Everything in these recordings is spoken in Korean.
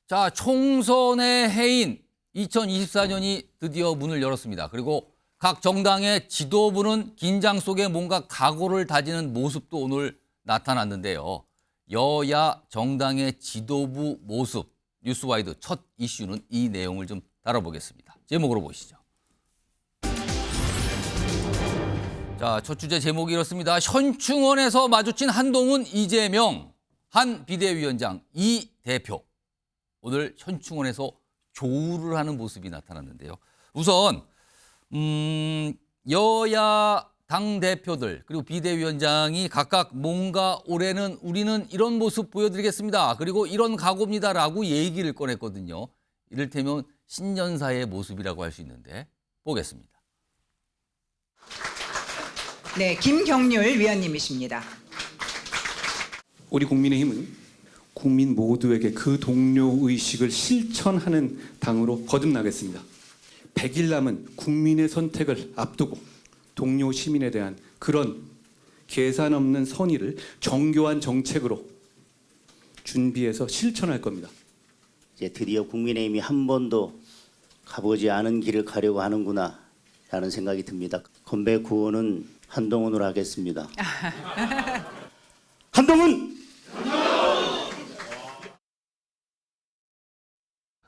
자, 총선의 해인 2024년이 드디어 문을 열었습니다. 그리고 각 정당의 지도부는 긴장 속에 뭔가 각오를 다지는 모습도 오늘 나타났는데요. 여야 정당의 지도부 모습, 뉴스와이드 첫 이슈는 이 내용을 좀 다뤄보겠습니다. 제목으로 보시죠. 자, 첫 주제 제목이 이렇습니다. 현충원에서 마주친 한동훈, 이재명, 한 비대위원장, 이 대표. 오늘 현충원에서 조우를 하는 모습이 나타났는데요. 우선 여야 당대표들 그리고 비대위원장이 각각 뭔가 올해는 우리는 이런 모습 보여드리겠습니다. 그리고 이런 각오입니다라고 얘기를 꺼냈거든요. 이를테면 신년사의 모습이라고 할 수 있는데 보겠습니다. 네, 김경률 위원님이십니다. 우리 국민의힘은 국민 모두에게 그 동료의식을 실천하는 당으로 거듭나겠습니다. 100일 남은 국민의 선택을 앞두고 동료 시민에 대한 그런 계산 없는 선의를 정교한 정책으로 준비해서 실천할 겁니다. 이제 드디어 국민의힘이 한 번도 가보지 않은 길을 가려고 하는구나 라는 생각이 듭니다. 건배 구호는 한동훈으로 하겠습니다. 한동훈!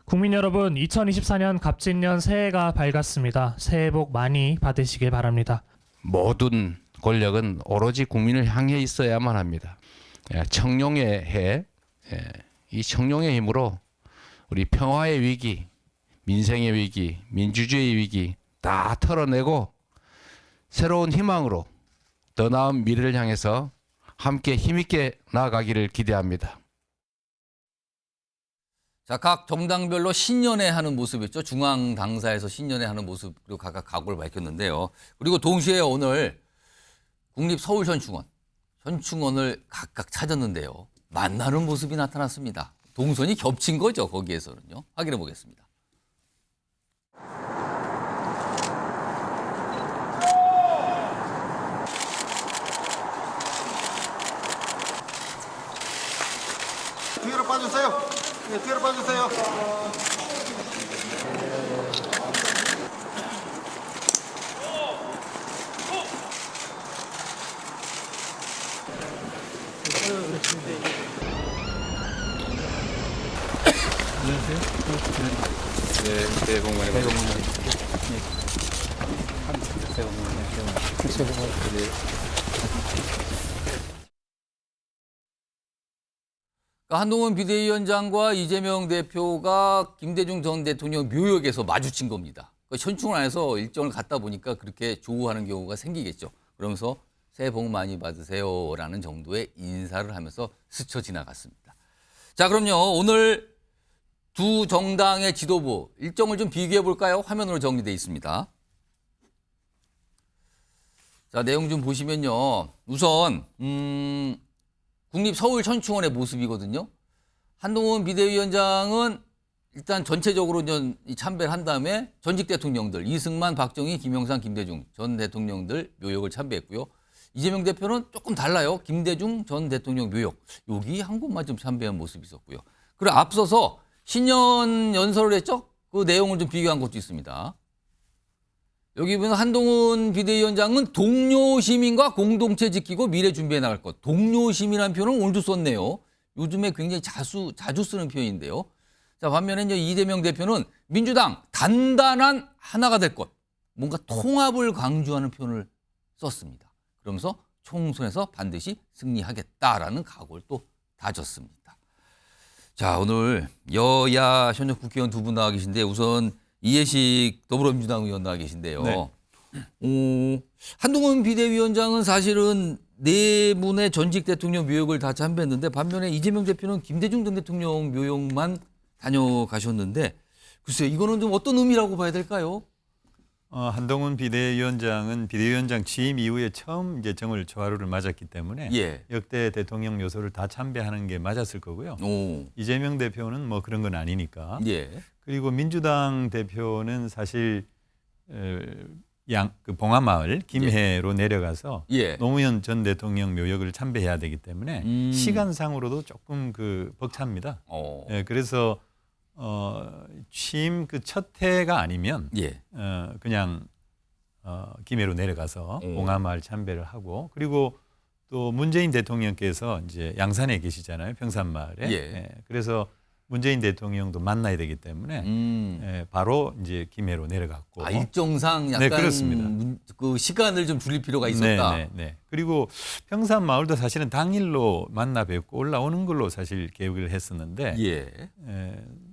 국민 여러분, 2024년 갑진년 새해가 밝았습니다. 새해 복 많이 받으시길 바랍니다. 모든 권력은 오로지 국민을 향해 있어야만 합니다. 청룡의 해, 이 청룡의 힘으로 우리 평화의 위기, 민생의 위기, 민주주의의 위기 다 털어내고 새로운 희망으로 더 나은 미래를 향해서 함께 힘있게 나아가기를 기대합니다. 자, 각 정당별로 신년회 하는 모습이었죠. 중앙당사에서 신년회 하는 모습으로 각각 각오를 밝혔는데요. 그리고 동시에 오늘 국립서울현충원을 각각 찾았는데요. 만나는 모습이 나타났습니다. 동선이 겹친 거죠, 거기에서는요. 확인해 보겠습니다. 뒤로 빠주세요. 네, 뒤로 빠주세요. 한동훈 비대위원장과 이재명 대표가 김대중 전 대통령 묘역에서 마주친 겁니다. 현충원에서 일정을 갔다 보니까 그렇게 조우하는 경우가 생기겠죠. 그러면서 새해 복 많이 받으세요라는 정도의 인사를 하면서 스쳐 지나갔습니다. 자, 그럼요. 오늘 두 정당의 지도부 일정을 좀 비교해 볼까요? 화면으로 정리되어 있습니다. 자, 내용 좀 보시면요. 우선 국립서울현충원의 모습이거든요. 한동훈 비대위원장은 일단 전체적으로 참배를 한 다음에 전직 대통령들 이승만, 박정희, 김영삼, 김대중 전 대통령들 묘역을 참배했고요. 이재명 대표는 조금 달라요. 김대중 전 대통령 묘역 여기 한 곳만 좀 참배한 모습이 있었고요. 그리고 앞서서 신년 연설을 했죠. 그 내용을 좀 비교한 것도 있습니다. 여기 보면 한동훈 비대위원장은 동료 시민과 공동체 지키고 미래 준비해 나갈 것. 동료 시민이라는 표현은 오늘도 썼네요. 요즘에 굉장히 자주 쓰는 표현인데요. 자, 반면에 이제 이재명 대표는 민주당 단단한 하나가 될 것. 뭔가 통합을 강조하는 표현을 썼습니다. 그러면서 총선에서 반드시 승리하겠다라는 각오를 또 다졌습니다. 자, 오늘 여야 현역 국회의원 두 분 나와 계신데 우선 이해식 더불어민주당 의원 나와 계신데요. 네. 한동훈 비대위원장은 사실은 네 분의 전직 대통령 묘역을 다 참배했는데 반면에 이재명 대표는 김대중 전 대통령 묘역만 다녀가셨는데 글쎄요, 이거는 좀 어떤 의미라고 봐야 될까요? 한동훈 비대위원장은 비대위원장 취임 이후에 처음 이제 정월 초하루를 맞았기 때문에 역대 대통령 묘소를 다 참배하는 게 맞았을 거고요. 이재명 대표는 뭐 그런 건 아니니까. 그리고 민주당 대표는 사실 그 봉하마을 김해로 내려가서 노무현 전 대통령 묘역을 참배해야 되기 때문에 시간상으로도 조금 그 벅찹니다. 그래서 취임 그 첫 해가 아니면 예. 그냥 김해로 내려가서 봉하마을 참배를 하고 그리고 또 문재인 대통령께서 이제 양산에 계시잖아요. 평산마을에. 예. 그래서 문재인 대통령도 만나야 되기 때문에 바로 이제 김해로 내려갔고. 일정상 약간 네, 그렇습니다. 그 시간을 좀 줄일 필요가 있었다. 네. 그리고 평산마을도 사실은 당일로 만나 뵙고 올라오는 걸로 사실 계획을 했었는데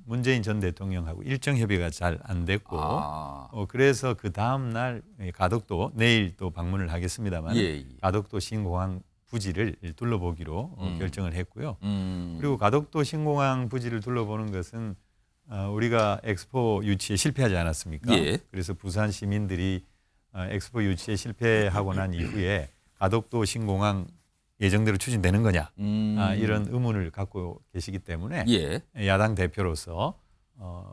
문재인 전 대통령하고 일정 협의가 잘 안 됐고 그래서 그 다음 날 가덕도 내일 또 방문을 하겠습니다만 가덕도 신공항 부지를 둘러보기로 결정을 했고요. 그리고 가덕도 신공항 부지를 둘러보는 것은 우리가 엑스포 유치에 실패하지 않았습니까? 그래서 부산 시민들이 엑스포 유치에 실패하고 난 이후에 가덕도 신공항 예정대로 추진되는 거냐 이런 의문을 갖고 계시기 때문에 야당 대표로서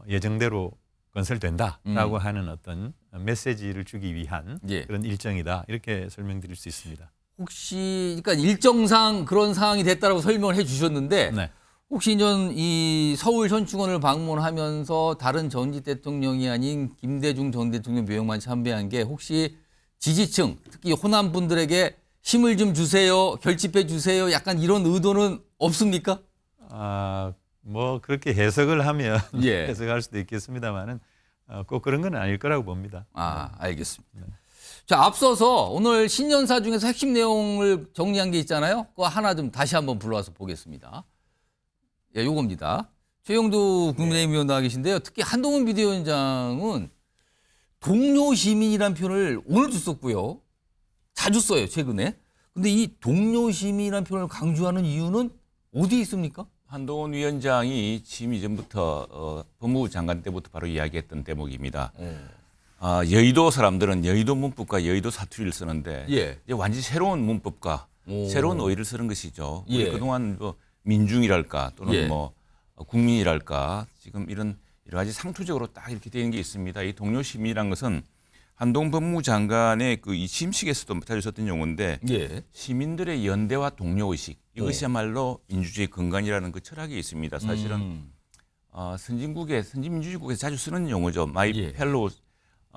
예정대로 건설된다라고 하는 어떤 메시지를 주기 위한 그런 일정이다 이렇게 설명드릴 수 있습니다. 혹시 그러니까 일정상 그런 상황이 됐다라고 설명을 해주셨는데 혹시 이전 이 서울 현충원을 방문하면서 다른 전직 대통령이 아닌 김대중 전 대통령 묘역만 참배한 게 혹시 지지층 특히 호남 분들에게 힘을 좀 주세요, 결집해 주세요, 약간 이런 의도는 없습니까? 뭐 그렇게 해석을 하면 해석할 수도 있겠습니다만은 꼭 그런 건 아닐 거라고 봅니다. 알겠습니다. 자, 앞서서 오늘 신년사 중에서 핵심 내용을 정리한 게 있잖아요. 그거 하나 좀 다시 한번 불러와서 보겠습니다. 요겁니다. 최영두 국민의힘 의원 나와 계신데요. 특히 한동훈 비대위원장은 동료 시민이라는 표현을 오늘도 썼고요. 자주 써요, 최근에. 근데 이 동료 시민이라는 표현을 강조하는 이유는 어디에 있습니까? 한동훈 위원장이 취임 이전부터 법무부 장관 때부터 바로 이야기했던 대목입니다. 여의도 사람들은 여의도 문법과 여의도 사투리를 쓰는데 이제 완전히 새로운 문법과 새로운 어휘를 쓰는 것이죠. 우리 그동안 뭐 민중이랄까 또는 뭐 국민이랄까 지금 이런 여러 가지 상투적으로 딱 이렇게 되는 게 있습니다. 이 동료 시민이라는 것은 한동훈 법무부 장관의 그 이 취임식에서도 자주 썼던 용어인데 시민들의 연대와 동료의식 이것이야말로 민주주의 근간이라는 그 철학이 있습니다. 사실은 선진민주주의국에서 자주 쓰는 용어죠. 마이 펠로우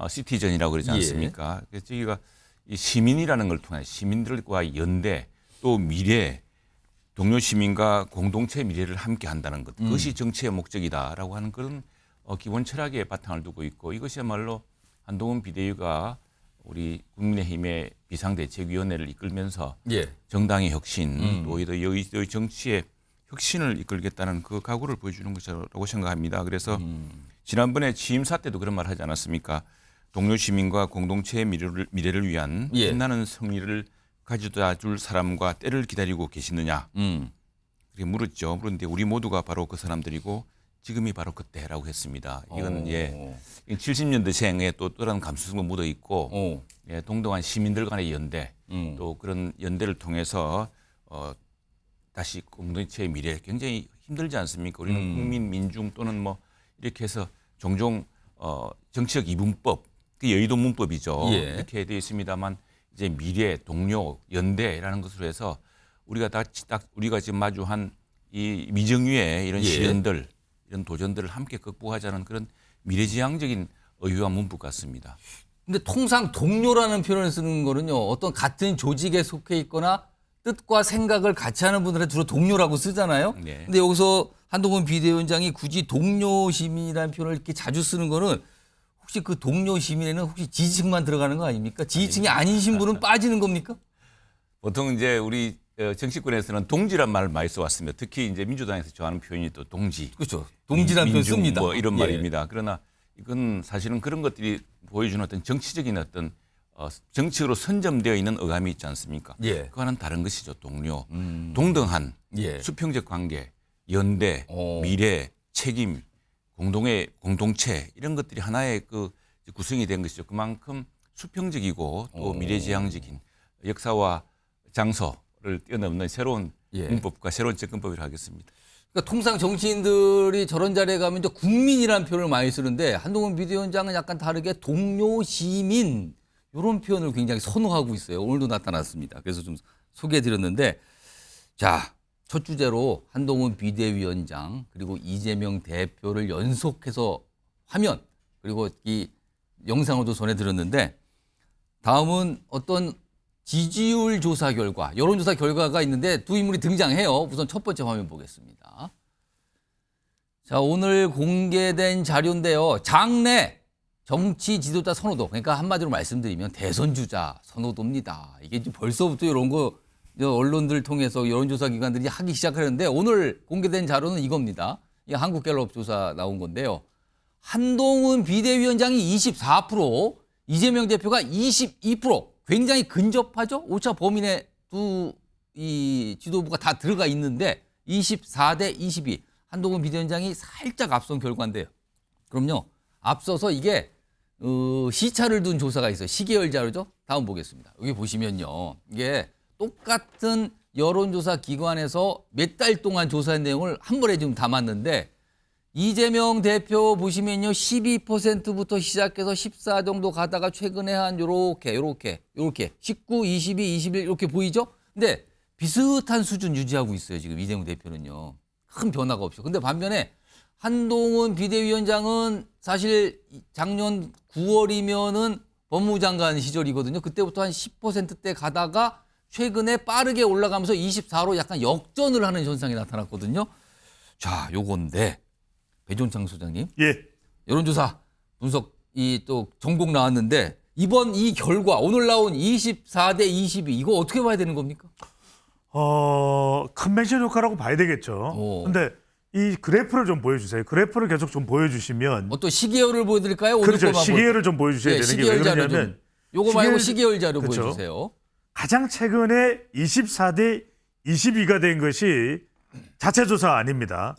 시티즌이라고 그러지 않습니까? 그래서 저희가 이 시민이라는 걸 통해 시민들과 연대 또 미래 동료 시민과 공동체 미래를 함께 한다는 것 그것이 정치의 목적이다라고 하는 그런 기본 철학의 바탕을 두고 있고 이것이야말로 한동훈 비대위가 우리 국민의힘의 비상대책위원회를 이끌면서 정당의 혁신 또 여의도의 정치의 혁신을 이끌겠다는 그 각오를 보여주는 것이라고 생각합니다. 그래서 지난번에 취임사 때도 그런 말 하지 않았습니까? 동료 시민과 공동체의 미래를 위한 빛나는 승리를 가져다 줄 사람과 때를 기다리고 계시느냐? 그렇게 물었죠. 그런데 우리 모두가 바로 그 사람들이고 지금이 바로 그때라고 했습니다. 이건 70년대생에 또 다른 감수성도 묻어 있고 동등한 시민들 간의 연대 또 그런 연대를 통해서 다시 공동체의 미래 굉장히 힘들지 않습니까? 우리는 국민 민중 또는 뭐 이렇게 해서 종종 정치적 이분법 그 여의도 문법이죠. 이렇게 되어 있습니다만 이제 미래 동료 연대라는 것으로 해서 우리가 우리가 지금 마주한 이 미정유의 이런 시련들 이런 도전들을 함께 극복하자는 그런 미래지향적인 어휘와 문법 같습니다. 근데 통상 동료라는 표현을 쓰는 거는요. 어떤 같은 조직에 속해 있거나 뜻과 생각을 같이 하는 분들은 주로 동료라고 쓰잖아요. 근데 여기서 한동훈 비대위원장이 굳이 동료 시민이라는 표현을 이렇게 자주 쓰는 거는 혹시 그 동료 시민에는 혹시 지지층만 들어가는 거 아닙니까? 지지층이 아니신 분은 빠지는 겁니까? 보통 이제 우리 정치권에서는 동지란 말을 많이 써왔습니다. 특히 이제 민주당에서 좋아하는 표현이 또 동지. 그렇죠. 동지란 표현 씁니다. 뭐 이런 말입니다. 그러나 이건 사실은 그런 것들이 보여주는 어떤 정치적인 어떤 정치로 선점되어 있는 어감이 있지 않습니까? 그거는 다른 것이죠. 동료, 동등한, 수평적 관계, 연대, 미래, 책임, 공동체 이런 것들이 하나의 그 구성이 된 것이죠. 그만큼 수평적이고 또 미래지향적인 역사와 장소를 뛰어넘는 새로운 문법과 새로운 접근법을 하겠습니다. 그러니까 통상 정치인들이 저런 자리에 가면 이제 국민이라는 표현을 많이 쓰는데 한동훈 비대위원장은 약간 다르게 동료 시민 이런 표현을 굉장히 선호하고 있어요. 오늘도 나타났습니다. 그래서 좀 소개해드렸는데 자 첫 주제로 한동훈 비대위원장 그리고 이재명 대표를 연속해서 화면 그리고 이 영상으로도 전해드렸는데 다음은 어떤 지지율 조사 결과, 여론조사 결과가 있는데 두 인물이 등장해요. 우선 첫 번째 화면 보겠습니다. 자, 오늘 공개된 자료인데요. 장내 정치 지도자 선호도, 그러니까 한마디로 말씀드리면 대선 주자 선호도입니다. 이게 이제 벌써부터 이런 거 언론들 통해서 여론조사 기관들이 하기 시작하는데 오늘 공개된 자료는 이겁니다. 이 한국갤럽 조사 나온 건데요. 한동훈 비대위원장이 24%, 이재명 대표가 22%, 굉장히 근접하죠. 오차 범위 내 두 이 지도부가 다 들어가 있는데 24대 22. 한동훈 비대위원장이 살짝 앞선 결과인데요. 그럼요. 앞서서 이게 시차를 둔 조사가 있어요. 시계열 자료죠. 다음 보겠습니다. 여기 보시면요. 이게 똑같은 여론조사 기관에서 몇 달 동안 조사한 내용을 한 번에 지금 담았는데 이재명 대표 보시면요. 12%부터 시작해서 14 정도 가다가 최근에 한 요렇게 19, 22, 21 이렇게 보이죠? 근데 비슷한 수준 유지하고 있어요. 지금 이재명 대표는요. 큰 변화가 없죠. 근데 반면에 한동훈 비대위원장은 사실 작년 9월이면은 법무부 장관 시절이거든요. 그때부터 한 10%대 가다가 최근에 빠르게 올라가면서 24로 약간 역전을 하는 현상이 나타났거든요. 자, 요건데 배종창 소장님. 예. 여론조사 분석 또 전공 나왔는데 이번 이 결과 오늘 나온 24대 22 이거 어떻게 봐야 되는 겁니까? 컨벤션 효과라고 봐야 되겠죠. 근데 이 그래프를 좀 보여주세요. 그래프를 계속 좀 보여주시면. 어떤 시계열을 보여드릴까요? 오늘 그렇죠. 시계열을 좀 보여주셔야 되는 게 왜 그러냐면. 요거 말고 시계열 자료 그렇죠. 보여주세요. 가장 최근에 24대 22가 된 것이 자체 조사가 아닙니다.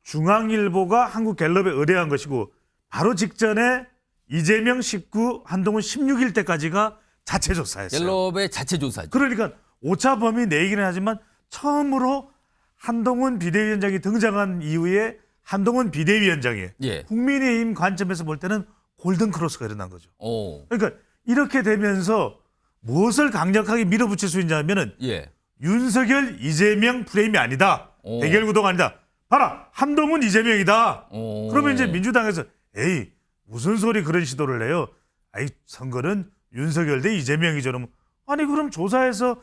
중앙일보가 한국갤럽에 의뢰한 것이고 바로 직전에 이재명 19, 한동훈 16일 때까지가 자체 조사였어요. 갤럽의 자체 조사죠. 그러니까 오차 범위 내이기는 하지만 처음으로 한동훈 비대위원장이 등장한 이후에 한동훈 비대위원장이 국민의힘 관점에서 볼 때는 골든 크로스가 일어난 거죠. 그러니까 이렇게 되면서 무엇을 강력하게 밀어붙일 수 있냐면은 윤석열, 이재명 프레임이 아니다. 대결 구도가 아니다. 봐라, 한동훈, 이재명이다. 그러면 이제 민주당에서 에이 무슨 소리 그런 시도를 해요. 아이 선거는 윤석열 대 이재명이죠. 아니 그럼 조사에서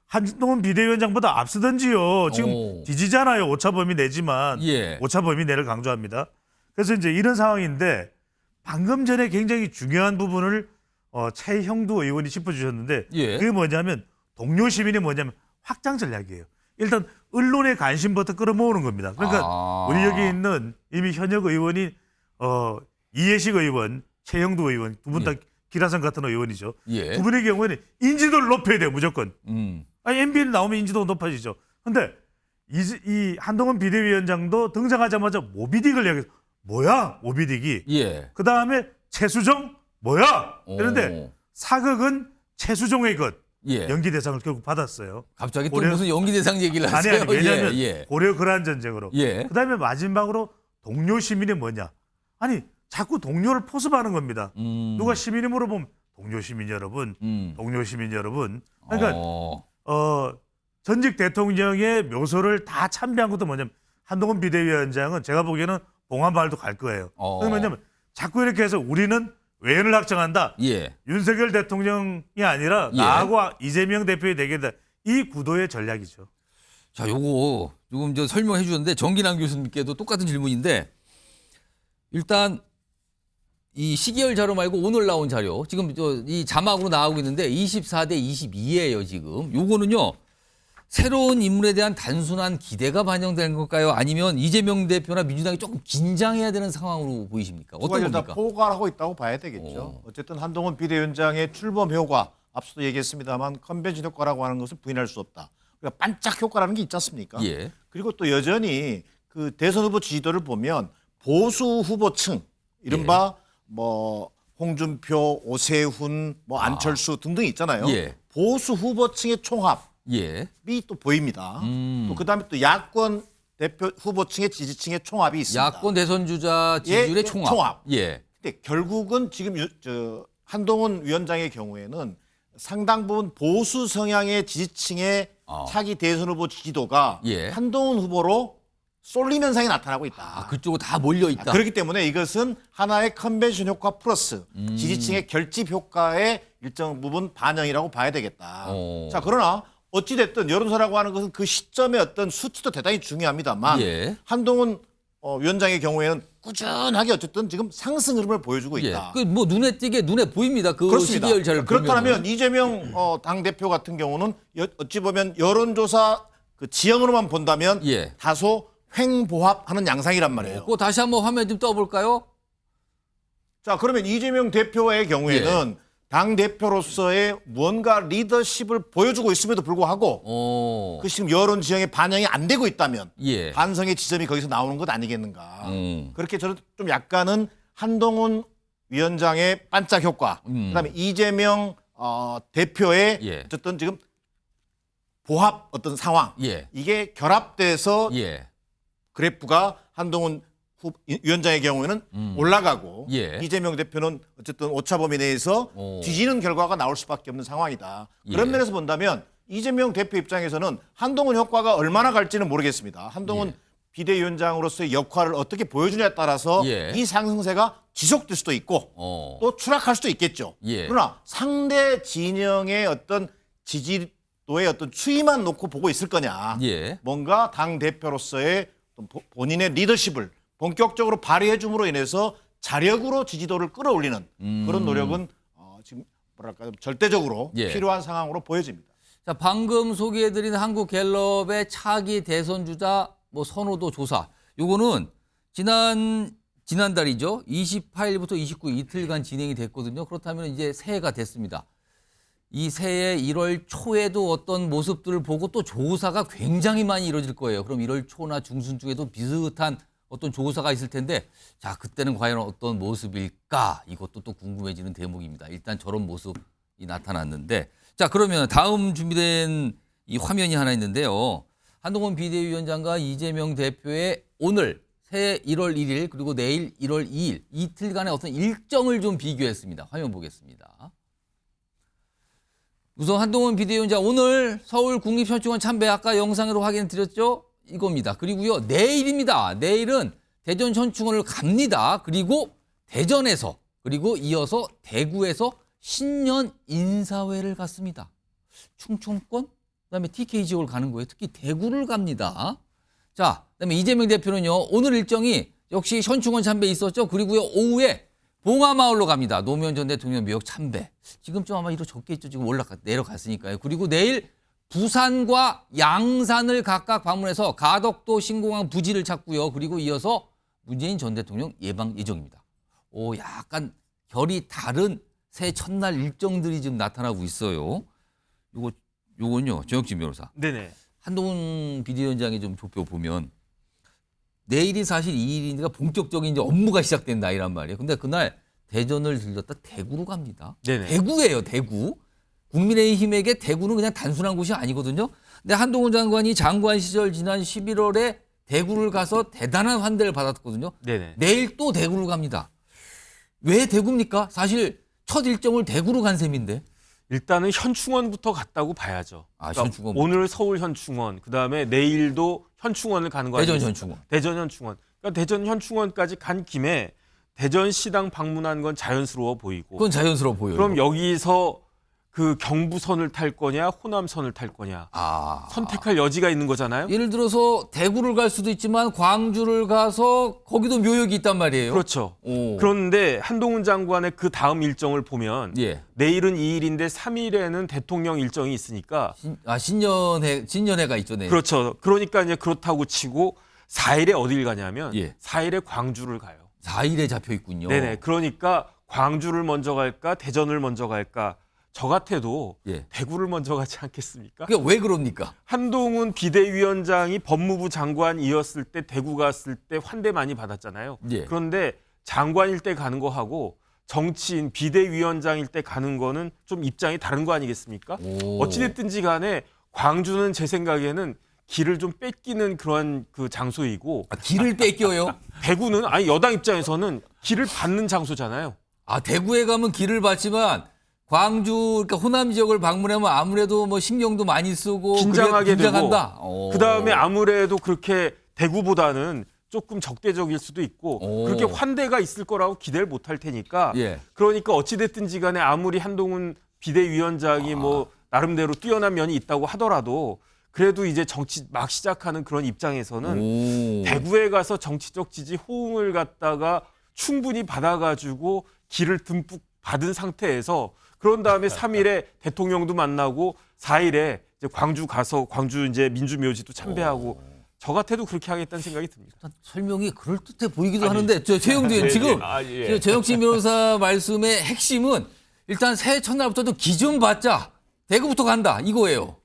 한동훈 비대위원장보다 앞서든지요. 지금 뒤지잖아요. 오차범위 내지만 오차범위 내를 강조합니다. 그래서 이제 이런 상황인데 방금 전에 굉장히 중요한 부분을 최형두 의원이 짚어주셨는데 그게 뭐냐면 동료 시민이 뭐냐면 확장 전략이에요. 일단 언론의 관심부터 끌어모으는 겁니다. 그러니까 우리 여기 있는 이미 현역 의원이 이해식 의원, 최형두 의원 두 분 다 기라성 같은 의원이죠. 두 분의 경우에는 인지도를 높여야 돼요. 무조건. 아니 MBN 나오면 인지도가 높아지죠. 근데 이 한동훈 비대위원장도 등장하자마자 모비딕을 얘기해서 뭐야 모비딕이. 그다음에 최수종 뭐야. 그런데 사극은 최수종의 것. 연기 대상을 결국 받았어요. 갑자기 또 무슨 연기 대상 얘기를 하세요? 아니 왜냐하면 고려 거란 전쟁으로. 그다음에 마지막으로 동료 시민이 뭐냐. 아니 자꾸 동료를 포섭하는 겁니다. 누가 시민이 물어보면 동료 시민 여러분, 동료 시민 여러분. 그러니까 전직 대통령의 묘소를 다 참배한 것도 뭐냐면 한동훈 비대위원장은 제가 보기에는 봉화마을도 갈 거예요. 그게 뭐냐면 자꾸 이렇게 해서 우리는 외연을 확정한다. 윤석열 대통령이 아니라 나하고 이재명 대표의 대결이다. 이 구도의 전략이죠. 자, 요거 조금 설명해 주셨는데 정기남 교수님께도 똑같은 질문인데 일단 이 시계열 자료 말고 오늘 나온 자료 지금 이 자막으로 나오고 있는데 24대 22예요 지금. 요거는요 새로운 인물에 대한 단순한 기대가 반영된 걸까요? 아니면 이재명 대표나 민주당이 조금 긴장해야 되는 상황으로 보이십니까? 어떤 겁니까? 다 포괄하고 있다고 봐야 되겠죠. 어쨌든 한동훈 비대위원장의 출범 효과 앞서도 얘기했습니다만 컨벤션 효과라고 하는 것을 부인할 수 없다. 그러니까 반짝 효과라는 게 있지 않습니까? 그리고 또 여전히 그 대선 후보 지지도를 보면 보수 후보층 이른바 뭐 홍준표, 오세훈, 뭐 안철수 등등 있잖아요. 보수 후보층의 총합이 또 보입니다. 또 그다음에 또 야권 대표 후보층의 지지층의 총합이 있습니다. 야권 대선 주자 지지율의 총합. 근데 결국은 지금 한동훈 위원장의 경우에는 상당 부분 보수 성향의 지지층의 차기 대선 후보 지지도가 예. 한동훈 후보로 쏠림 현상이 나타나고 있다. 그쪽으로 다 몰려 있다. 그렇기 때문에 이것은 하나의 컨벤션 효과 플러스 지지층의 결집 효과의 일정 부분 반영이라고 봐야 되겠다. 자, 그러나 어찌됐든 여론조사라고 하는 것은 그 시점의 어떤 수치도 대단히 중요합니다만 예. 한동훈 위원장의 경우에는 꾸준하게 어쨌든 지금 상승 흐름을 보여주고 있다. 그 뭐 눈에 띄게 눈에 보입니다. 그 그렇습니다. 시계열차를 그렇다면 이재명 당대표 같은 경우는 어찌 보면 여론조사 그 지형으로만 본다면 예. 다소 횡보합하는 양상이란 말이에요. 그거 다시 한번 화면 좀 떠볼까요? 자, 그러면 이재명 대표의 경우에는 당대표로서의 무언가 리더십을 보여주고 있음에도 불구하고 그 지금 여론 지형에 반영이 안 되고 있다면 반성의 지점이 거기서 나오는 것 아니겠는가. 그렇게 저는 좀 약간은 한동훈 위원장의 반짝 효과, 그다음에 이재명 대표의 어쨌든 지금 보합 어떤 상황, 이게 결합돼서 그래프가 한동훈 위원장의 경우에는 올라가고 이재명 대표는 어쨌든 오차범위 내에서 뒤지는 결과가 나올 수밖에 없는 상황이다. 그런 면에서 본다면 이재명 대표 입장에서는 한동훈 효과가 얼마나 갈지는 모르겠습니다. 한동훈 비대위원장으로서의 역할을 어떻게 보여주냐에 따라서 이 상승세가 지속될 수도 있고 또 추락할 수도 있겠죠. 그러나 상대 진영의 어떤 지지도의 어떤 추이만 놓고 보고 있을 거냐. 뭔가 당 대표로서의 본인의 리더십을 본격적으로 발휘해 줌으로 인해서 자력으로 지지도를 끌어올리는 그런 노력은 지금 뭐랄까 절대적으로 필요한 상황으로 보여집니다. 자, 방금 소개해드린 한국갤럽의 차기 대선 주자 뭐 선호도 조사. 요거는 지난달이죠. 28일부터 29일 이틀간 진행이 됐거든요. 그렇다면 이제 새해가 됐습니다. 이 새해 1월 초에도 어떤 모습들을 보고 또 조사가 굉장히 많이 이루어질 거예요. 그럼 1월 초나 중순쯤에도 비슷한 어떤 조사가 있을 텐데, 자, 그때는 과연 어떤 모습일까? 이것도 또 궁금해지는 대목입니다. 일단 저런 모습이 나타났는데, 자, 그러면 다음 준비된 이 화면이 하나 있는데요. 한동훈 비대위원장과 이재명 대표의 오늘 새해 1월 1일 그리고 내일 1월 2일 이틀간의 어떤 일정을 좀 비교했습니다. 화면 보겠습니다. 우선 한동훈 비대위원장 오늘 서울 국립현충원 참배 아까 영상으로 확인 드렸죠? 이겁니다. 그리고요 내일입니다. 내일은 대전 현충원을 갑니다. 그리고 대전에서 그리고 이어서 대구에서 신년 인사회를 갔습니다. 충청권 그다음에 TK 지역을 가는 거예요. 특히 대구를 갑니다. 자, 그다음에 이재명 대표는요 오늘 일정이 역시 현충원 참배 있었죠. 그리고요 오후에 봉화마을로 갑니다. 노무현 전 대통령 묘역 참배. 지금쯤 아마 이루어졌겠죠. 지금 내려갔으니까요. 그리고 내일 부산과 양산을 각각 방문해서 가덕도 신공항 부지를 찾고요. 그리고 이어서 문재인 전 대통령 예방 예정입니다. 오, 약간 결이 다른 새해 첫날 일정들이 지금 나타나고 있어요. 요건요, 정혁진 변호사. 네네. 한동훈 비대위원장의 좀 조표 보면 내일이 사실 2일이니까 본격적인 이제 업무가 시작된다 이란 말이에요. 근데 그날 대전을 들렸다 대구로 갑니다. 네네. 대구예요, 대구. 국민의힘에게 대구는 그냥 단순한 곳이 아니거든요. 근데 한동훈 장관이 장관 시절 지난 11월에 대구를 가서 대단한 환대를 받았거든요. 네네. 내일 또 대구를 갑니다. 왜 대구입니까? 사실 첫 일정을 대구로 간 셈인데. 일단은 현충원부터 갔다고 봐야죠. 그러니까 현충원. 오늘 서울 현충원, 그다음에 내일도 현충원을 가는 거 아니겠습니까? 대전 현충원. 대전 현충원. 그러니까 대전 현충원까지 간 김에 대전시당 방문한 건 자연스러워 보이고. 그건 자연스러워 보여요. 그럼 여기서 그 경부선을 탈 거냐, 호남선을 탈 거냐. 선택할 여지가 있는 거잖아요. 예를 들어서 대구를 갈 수도 있지만 광주를 가서 거기도 묘역이 있단 말이에요. 그렇죠. 오. 그런데 한동훈 장관의 그 다음 일정을 보면 내일은 2일인데 3일에는 대통령 일정이 있으니까 신년회가 있죠. 내일. 그렇죠. 그러니까 이제 그렇다고 치고 4일에 어딜 가냐면 4일에 광주를 가요. 4일에 잡혀 있군요. 네네. 그러니까 광주를 먼저 갈까 대전을 먼저 갈까. 저 같아도 대구를 먼저 가지 않겠습니까? 그게 왜 그럽니까? 한동훈 비대위원장이 법무부 장관이었을 때 대구 갔을 때 환대 많이 받았잖아요. 그런데 장관일 때 가는 거하고 정치인 비대위원장일 때 가는 거는 좀 입장이 다른 거 아니겠습니까? 어찌됐든지 간에 광주는 제 생각에는 길을 좀 뺏기는 그러한 그 장소이고. 길을 뺏겨요? 대구는 여당 입장에서는 길을 받는 장소잖아요. 대구에 가면 길을 받지만 광주 그러니까 호남 지역을 방문하면 아무래도 뭐 신경도 많이 쓰고 긴장하게 긴장한다. 되고 그다음에 아무래도 그렇게 대구보다는 조금 적대적일 수도 있고 그렇게 환대가 있을 거라고 기대를 못 할 테니까 예. 그러니까 어찌 됐든지 간에 아무리 한동훈 비대위원장이 뭐 나름대로 뛰어난 면이 있다고 하더라도 그래도 이제 정치 막 시작하는 그런 입장에서는 대구에 가서 정치적 지지 호응을 갖다가 충분히 받아가지고 기를 듬뿍 받은 상태에서 그런 다음에 3일에 대통령도 만나고 4일에 이제 광주 가서 광주 이제 민주묘지도 참배하고 저 같아도 그렇게 하겠다는 생각이 듭니다. 설명이 그럴듯해 보이기도 하는데 최영두 의원 지금 최영신 변호사 말씀의 핵심은 일단 새해 첫날부터 기 좀 받자. 대구부터 간다 이거예요.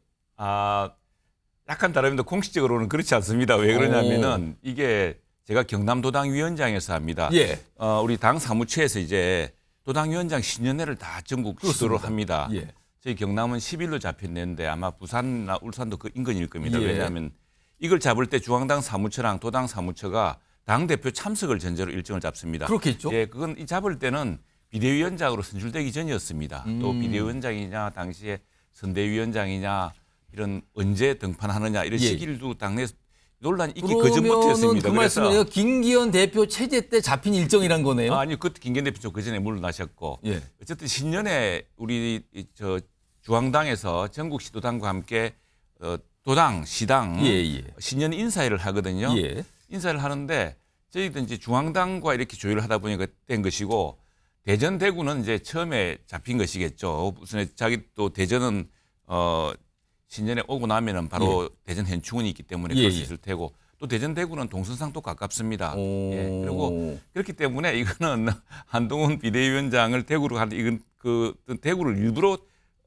약간 다릅니다. 공식적으로는 그렇지 않습니다. 왜 그러냐면은 이게 제가 경남도당 위원장에서 합니다. 예. 우리 당 사무처에서 이제 도당위원장 신년회를 다 전국 시도를 합니다. 예. 저희 경남은 10일로 잡혔는데 아마 부산이나 울산도 그 인근일 겁니다. 예. 왜냐하면 이걸 잡을 때 중앙당 사무처랑 도당 사무처가 당 대표 참석을 전제로 일정을 잡습니다. 그렇겠죠. 예, 그건 이 잡을 때는 비대위원장으로 선출되기 전이었습니다. 또 비대위원장이냐 당시에 선대위원장이냐 이런 언제 등판하느냐 이런 시기를 두고 당내 논란이 있기 그전부터였습니다. 그 말씀은 김기현 대표 체제 때 잡힌 일정이란 거네요. 아니요, 그때 김기현 대표 그 전에 물러나셨고 예. 어쨌든 신년에 우리 중앙당에서 전국 시도당과 함께 도당, 시당 신년 인사회를 하거든요. 예. 인사를 하는데 저희도 이제 중앙당과 이렇게 조율을 하다 보니까 된 것이고 대전, 대구는 이제 처음에 잡힌 것이겠죠. 무슨 자기 또 대전은 신년에 오고 나면은 바로 대전 현충원이 있기 때문에 그럴 수 있을 테고 또 대전 대구는 동선상 또 가깝습니다. 예, 그리고 그렇기 때문에 이거는 한동훈 비대위원장을 대구로 가는 이건 그 대구를 일부러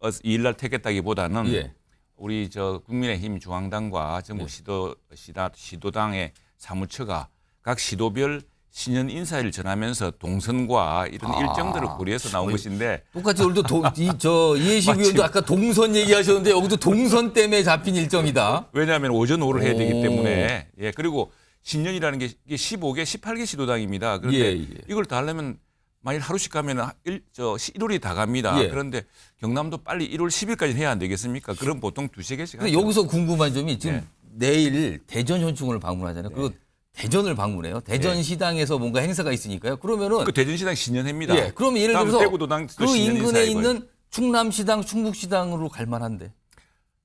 2일날 택했다기보다는 우리 국민의힘 중앙당과 전국 시도당의 사무처가 각 시도별 신년 인사를 전하면서 동선과 이런 일정들을 고려해서 나온 것인데 똑같이 오늘도 이해식 의원도 아까 동선 얘기하셨는데 여기도 동선 때문에 잡힌 일정이다. 왜냐하면 오전 오후를 해야 되기 때문에 그리고 신년이라는 게 15개, 18개 시도당입니다. 그런데 이걸 다 하려면 만일 하루씩 가면 1월이 다 갑니다. 그런데 경남도 빨리 1월 10일까지 해야 안 되겠습니까? 그럼 보통 2-3개씩 하죠. 여기서 궁금한 점이 지금 내일 대전 현충원을 방문하잖아요. 그리고 대전을 방문해요. 대전시당에서 뭔가 행사가 있으니까요. 그러면은 그 대전시당 신년회입니다. 그러면 예를 들어서 대구도당 그 인근에 있는 충남시당, 충북시당으로 갈 만한데.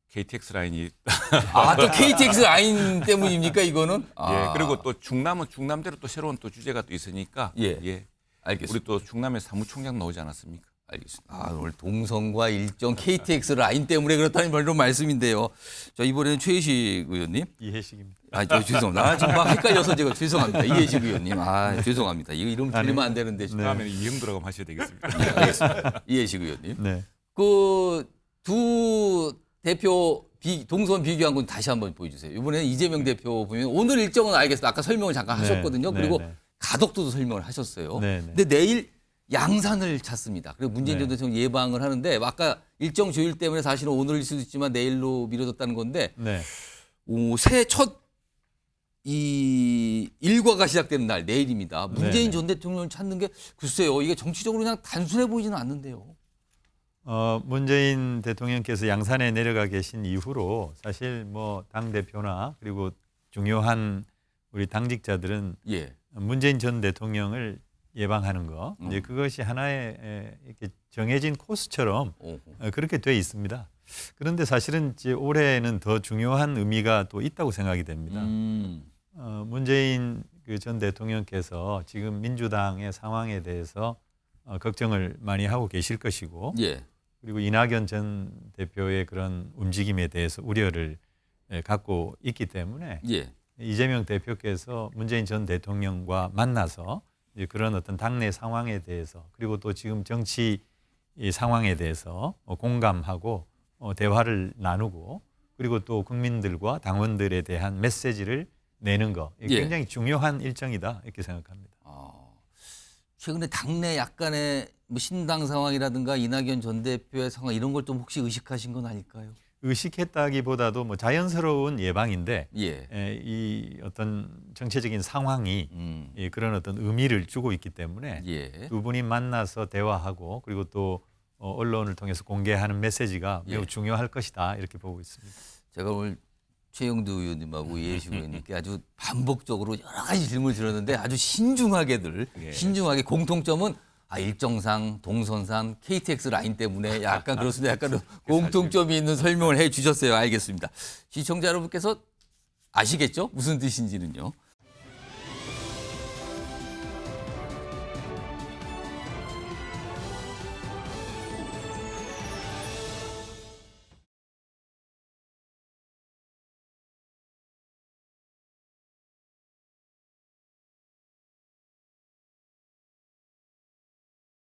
KTX 라인이 또 KTX 라인 때문입니까 이거는? 그리고 또 충남은 충남대로 또 새로운 또 주제가 또 있으니까 알겠습니다. 우리 또 충남에 사무총장 나오지 않았습니까? 알겠습니다. 오늘 동선과 일정 KTX 라인 때문에 그렇다는 이런 말씀인데요. 자, 이번에는 최희식 의원님. 이해식입니다. 죄송합니다. 지금 막 헷갈려서 제가 죄송합니다. 이해식 의원님. 죄송합니다. 이거 이름 틀리면 안 되는데. 다음에는 이형도라고 하셔야 되겠습니다. 알겠습니다. 이해식 의원님. 네. 그 두 대표 동선 비교한 건 다시 한번 보여주세요. 이번에는 이재명 대표 보면 오늘 일정은 알겠습니다. 아까 설명을 잠깐 하셨거든요. 그리고 가덕도도 설명을 하셨어요. 근데 내일 양산을 찾습니다. 그리고 문재인 전 대통령 예방을 하는데 아까 일정 조율 때문에 사실은 오늘일 수도 있지만 내일로 미뤄졌다는 건데 새해 첫 이 일과가 시작되는 날 내일입니다. 문재인 전 대통령을 찾는 게 글쎄요. 이게 정치적으로 그냥 단순해 보이지는 않는데요. 문재인 대통령께서 양산에 내려가 계신 이후로 사실 뭐 당 대표나 그리고 중요한 우리 당직자들은 문재인 전 대통령을 예방하는 거 이제 그것이 하나의 이렇게 정해진 코스처럼 그렇게 돼 있습니다. 그런데 사실은 이제 올해는 더 중요한 의미가 또 있다고 생각이 됩니다. 문재인 전 대통령께서 지금 민주당의 상황에 대해서 걱정을 많이 하고 계실 것이고 그리고 이낙연 전 대표의 그런 움직임에 대해서 우려를 갖고 있기 때문에 이재명 대표께서 문재인 전 대통령과 만나서 그런 어떤 당내 상황에 대해서 그리고 또 지금 정치 상황에 대해서 공감하고 대화를 나누고 그리고 또 국민들과 당원들에 대한 메시지를 내는 거 굉장히 중요한 일정이다 이렇게 생각합니다. 최근에 당내 약간의 뭐 신당 상황이라든가 이낙연 전 대표의 상황 이런 걸 좀 혹시 의식하신 건 아닐까요? 의식했다기보다도 뭐 자연스러운 예방인데 이 어떤 정치적인 상황이 그런 어떤 의미를 주고 있기 때문에 두 분이 만나서 대화하고 그리고 또 언론을 통해서 공개하는 메시지가 매우 중요할 것이다 이렇게 보고 있습니다. 제가 오늘 최영두 의원님하고 이해식 의원님께 아주 반복적으로 여러 가지 질문을 드렸는데 아주 신중하게들 신중하게 공통점은 일정상 동선상 KTX 라인 때문에 약간 그렇습니다. 약간 공통점이 있는 설명을 해 주셨어요. 알겠습니다. 시청자 여러분께서 아시겠죠? 무슨 뜻인지는요.